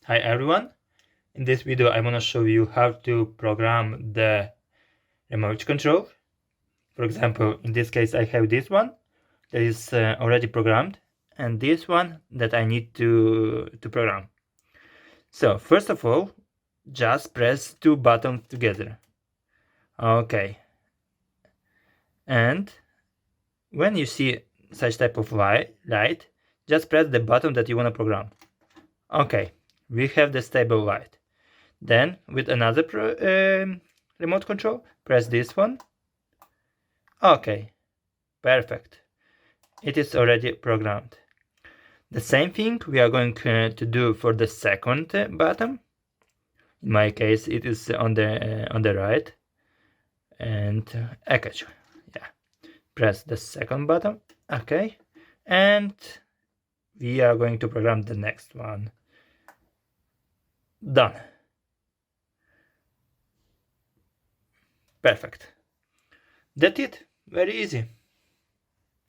Hi everyone, in this video I want to show you how to program the remote control. For example, in this case I have this one that is already programmed and this one that I need to program. So first of all, just press two buttons together. Okay. And when you see such type of light, just press the button that you want to program. Okay, we have the stable light. Then with another remote control, press this one. Okay, perfect. It is already programmed. The same thing we are going to do for the second button. In my case, it is on the right. And actually, yeah, press the second button. Okay, and we are going to program the next one. Done. Perfect. That's it. Very easy.